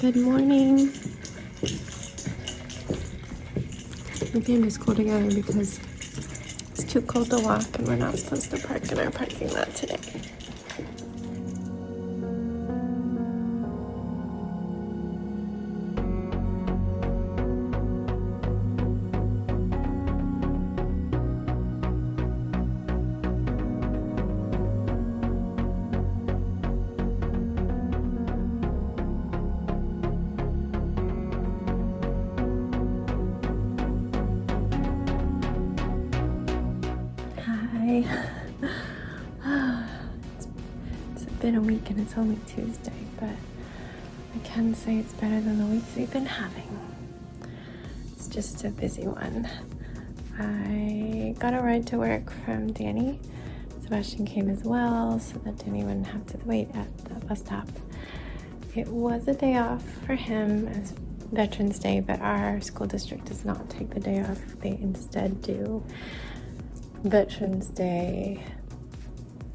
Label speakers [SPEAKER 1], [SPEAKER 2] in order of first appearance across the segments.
[SPEAKER 1] Good morning. We came to school together because it's too cold to walk and we're not supposed to park in our parking lot today. It's been a week and it's only Tuesday, but I can say it's better than the weeks we've been having. It's just a busy one. I got a ride to work from Danny. Sebastian came as well so that Danny wouldn't have to wait at the bus stop. It was a day off for him as Veterans Day, but our school district does not take the day off. They instead do Veterans Day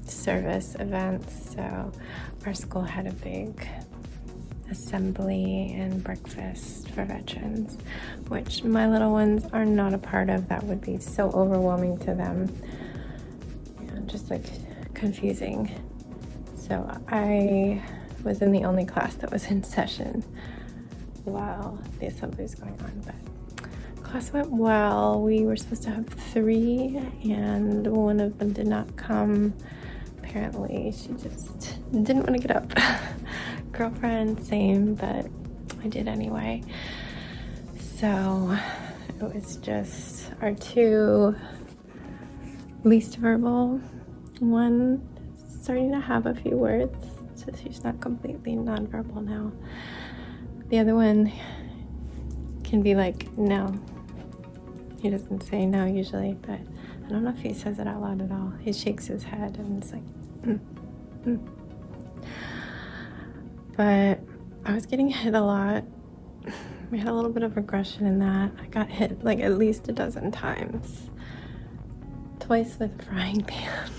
[SPEAKER 1] service events. So our school had a big assembly and breakfast for veterans, which my little ones are not a part of. That would be so overwhelming to them and just like confusing. So I was in the only class that was in session while the assembly was going on, but class went well. We were supposed to have 3 and one of them did not come. Apparently she just didn't want to get up. Girlfriend, same, but I did anyway. So it was just our 2 least verbal. One starting to have a few words, so she's not completely nonverbal now. The other one can be like, no. He doesn't say no usually, but I don't know if he says it out loud at all. He shakes his head and it's like, But I was getting hit a lot. We had a little bit of regression in that. I got hit like at least a dozen times. Twice with a frying pan.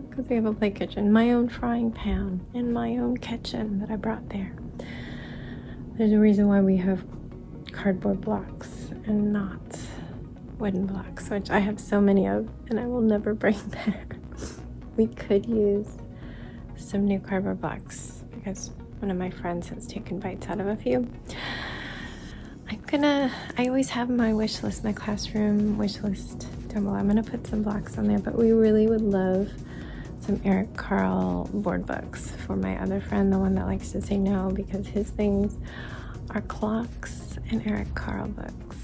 [SPEAKER 1] Because we have a play kitchen. My own frying pan in my own kitchen that I brought there. There's a reason why we have cardboard blocks and not wooden blocks, which I have so many of and I will never bring back. We could use some new cardboard blocks because one of my friends has taken bites out of a few. I always have my wish list, my classroom wish list down below. I'm gonna put some blocks on there, but we really would love some Eric Carle board books for my other friend, the one that likes to say no, because his things are clocks and Eric Carle books.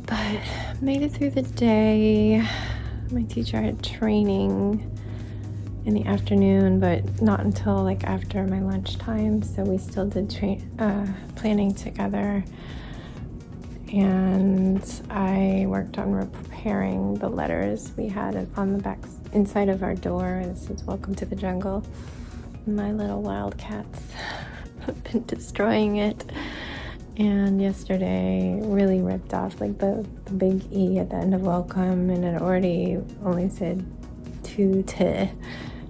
[SPEAKER 1] But made it through the day. My teacher had training in the afternoon, but not until like after my lunchtime, so we still did planning together. And I worked on repairing the letters we had on the back inside of our door. This is "Welcome to the Jungle." My little wildcats have been destroying it. And yesterday really ripped off like the big E at the end of welcome, and it already only said to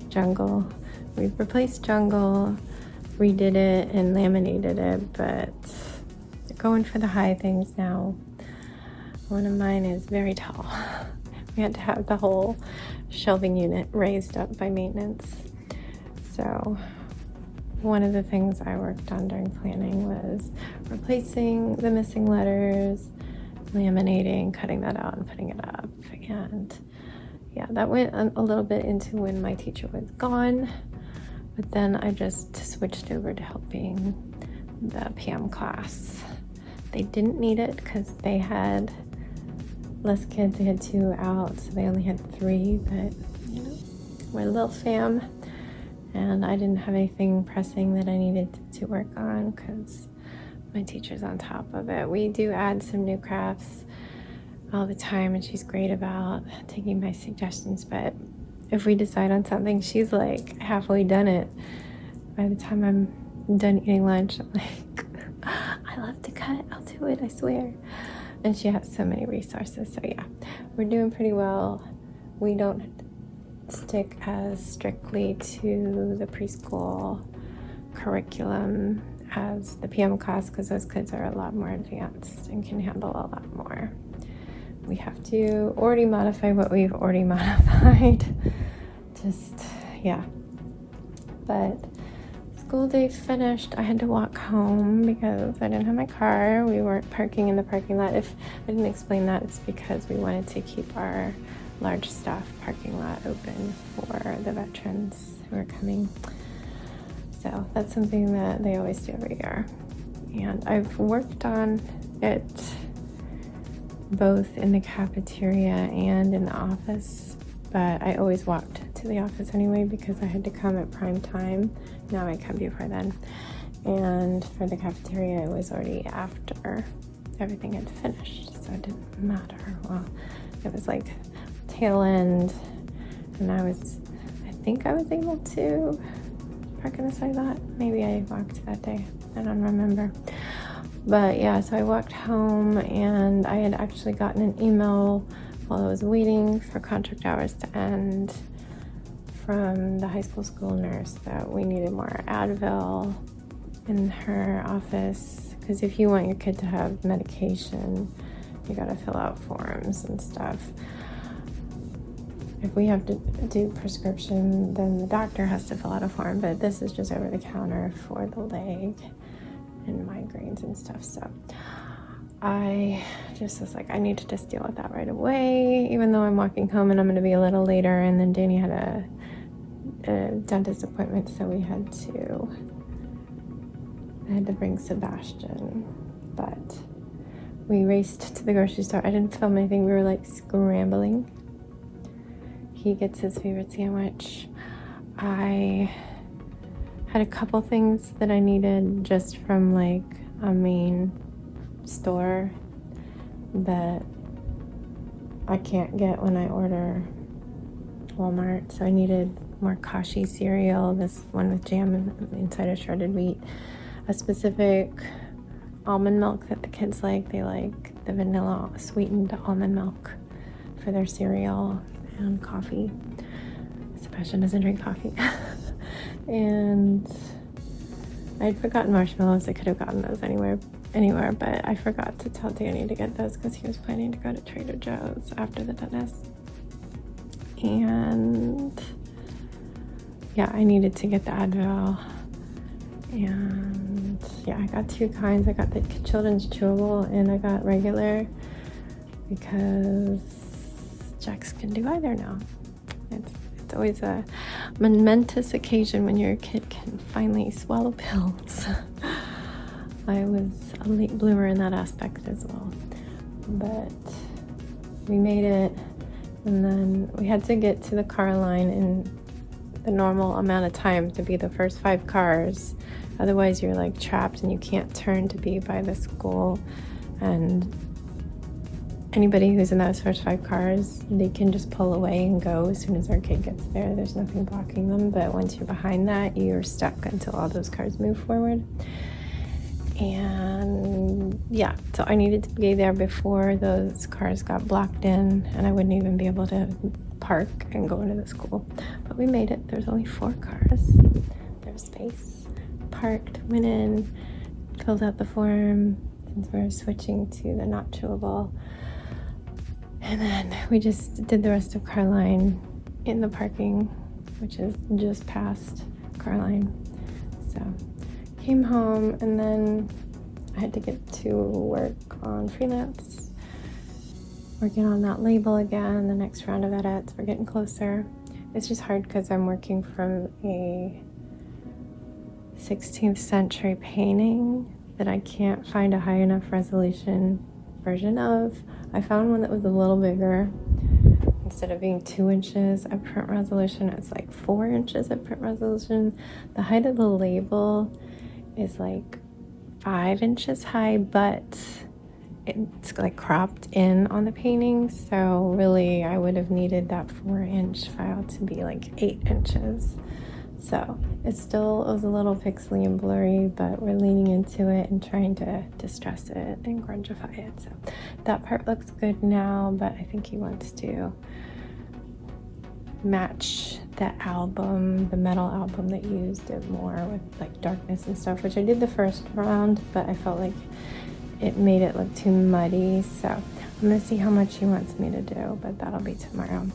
[SPEAKER 1] jungle. We've replaced jungle, redid it and laminated it, but they're going for the high things now. One of mine is very tall. We had to have the whole shelving unit raised up by maintenance. So one of the things I worked on during planning was replacing the missing letters, laminating, cutting that out and putting it up. And yeah, that went a little bit into when my teacher was gone, but then I just switched over to helping the PM class. They didn't need it because they had less kids. They had 2 out, so they only had 3, but you know, we're a little fam. And I didn't have anything pressing that I needed to work on because my teacher's on top of it. We do add some new crafts all the time, and she's great about taking my suggestions. But if we decide on something, she's like halfway done it. By the time I'm done eating lunch, I'm like, I love to cut. I'll do it, I swear. And she has so many resources. So yeah, we're doing pretty well. We don't stick as strictly to the preschool curriculum as the PM class because those kids are a lot more advanced and can handle a lot more. We have to already modify what we've already modified. But school day finished. I had to walk home because I didn't have my car. We weren't parking in the parking lot. If I didn't explain that, it's because we wanted to keep our large staff parking lot open for the veterans who are coming. So that's something that they always do every year. And I've worked on it both in the cafeteria and in the office, but I always walked to the office anyway because I had to come at prime time. Now I come before then. And for the cafeteria, it was already after everything had finished, so it didn't matter. Well, it was like tail end, and I think I was able to park on the side lot. Maybe I walked that day. I don't remember. But yeah, so I walked home, and I had actually gotten an email while I was waiting for contract hours to end from the high school nurse that we needed more Advil in her office, because if you want your kid to have medication, you gotta fill out forms and stuff. If we have to do prescription, then the doctor has to fill out a form, but this is just over the counter for the leg and migraines and stuff. So I just was like, I need to just deal with that right away, even though I'm walking home and I'm going to be a little later. And then Danny had a dentist appointment, so I had to bring Sebastian. But we raced to the grocery store. I didn't film anything. We were like scrambling. He gets his favorite sandwich. I had a couple things that I needed just from like a main store that I can't get when I order Walmart. So I needed more Kashi cereal, this one with jam inside of shredded wheat, a specific almond milk that the kids like. They like the vanilla sweetened almond milk for their cereal, and coffee. Sebastian doesn't drink coffee. And I'd forgotten marshmallows. I could have gotten those anywhere, but I forgot to tell Danny to get those because he was planning to go to Trader Joe's after the dentist. And yeah, I needed to get the Advil. And yeah, I got two kinds. I got the children's chewable and I got regular because Jax can do either now. It's always a momentous occasion when your kid can finally swallow pills. I was a late bloomer in that aspect as well. But we made it, and then we had to get to the car line in the normal amount of time to be the first 5 cars. Otherwise you're like trapped and you can't turn to be by the school. And anybody who's in those first 5 cars, they can just pull away and go as soon as our kid gets there. There's nothing blocking them. But once you're behind that, you're stuck until all those cars move forward. And yeah, so I needed to be there before those cars got blocked in, and I wouldn't even be able to park and go into the school. But we made it. There's only 4 cars. There's space. Parked, went in, filled out the form since we're switching to the not chewable. And then we just did the rest of Carline in the parking, which is just past Carline. So came home, and then I had to get to work on freelance, working on that label again, the next round of edits. We're getting closer. It's just hard because I'm working from a 16th century painting that I can't find a high enough resolution version of. I found one that was a little bigger. Instead of being 2 inches of print resolution, it's like 4 inches of print resolution. The height of the label is like 5 inches high, but it's like cropped in on the painting. So really I would have needed that 4-inch file to be like 8 inches. So it was a little pixely and blurry, but we're leaning into it and trying to distress it and grungify it. So that part looks good now, but I think he wants to match the album, the metal album that used it more with like darkness and stuff, which I did the first round, but I felt like it made it look too muddy. So I'm gonna see how much he wants me to do, but that'll be tomorrow.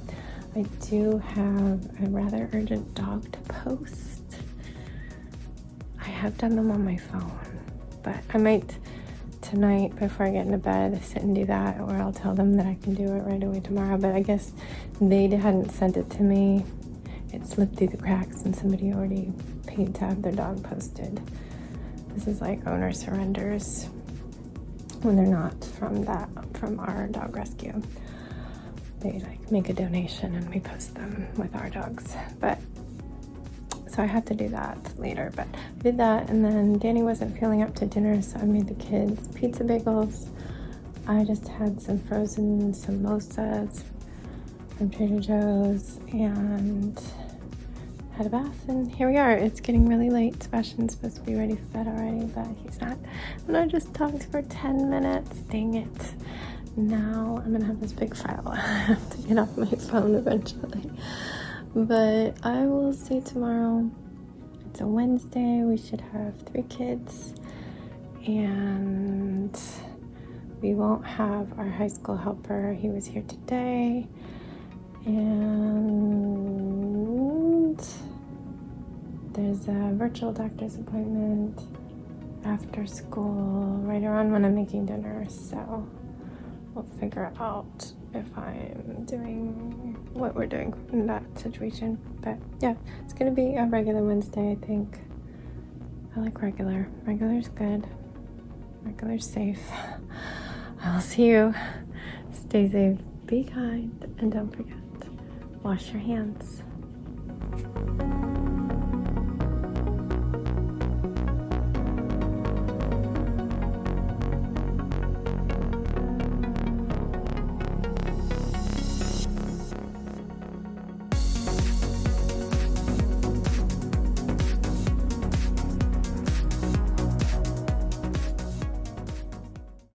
[SPEAKER 1] I do have a rather urgent dog to post. I have done them on my phone, but I might tonight before I get into bed sit and do that, or I'll tell them that I can do it right away tomorrow. But I guess they hadn't sent it to me. It slipped through the cracks and somebody already paid to have their dog posted. This is like owner surrenders when they're not from our dog rescue. They like make a donation and we post them with our dogs. But so I have to do that later, but I did that, and then Danny wasn't feeling up to dinner, so I made the kids pizza bagels. I just had some frozen samosas from Trader Joe's and had a bath, and here we are. It's getting really late. Sebastian's supposed to be ready for bed already, but he's not. And I just talked for 10 minutes. Dang it. Now I'm gonna have this big file I have to get off my phone eventually. But I will see tomorrow. It's a Wednesday. We should have 3 kids. And we won't have our high school helper. He was here today. And there's a virtual doctor's appointment after school, right around when I'm making dinner. So we'll figure out if I'm doing what we're doing in that situation. But yeah, it's gonna be a regular Wednesday, I think. I like regular. Regular's good. Regular's safe. I'll see you. Stay safe, be kind, and don't forget, wash your hands.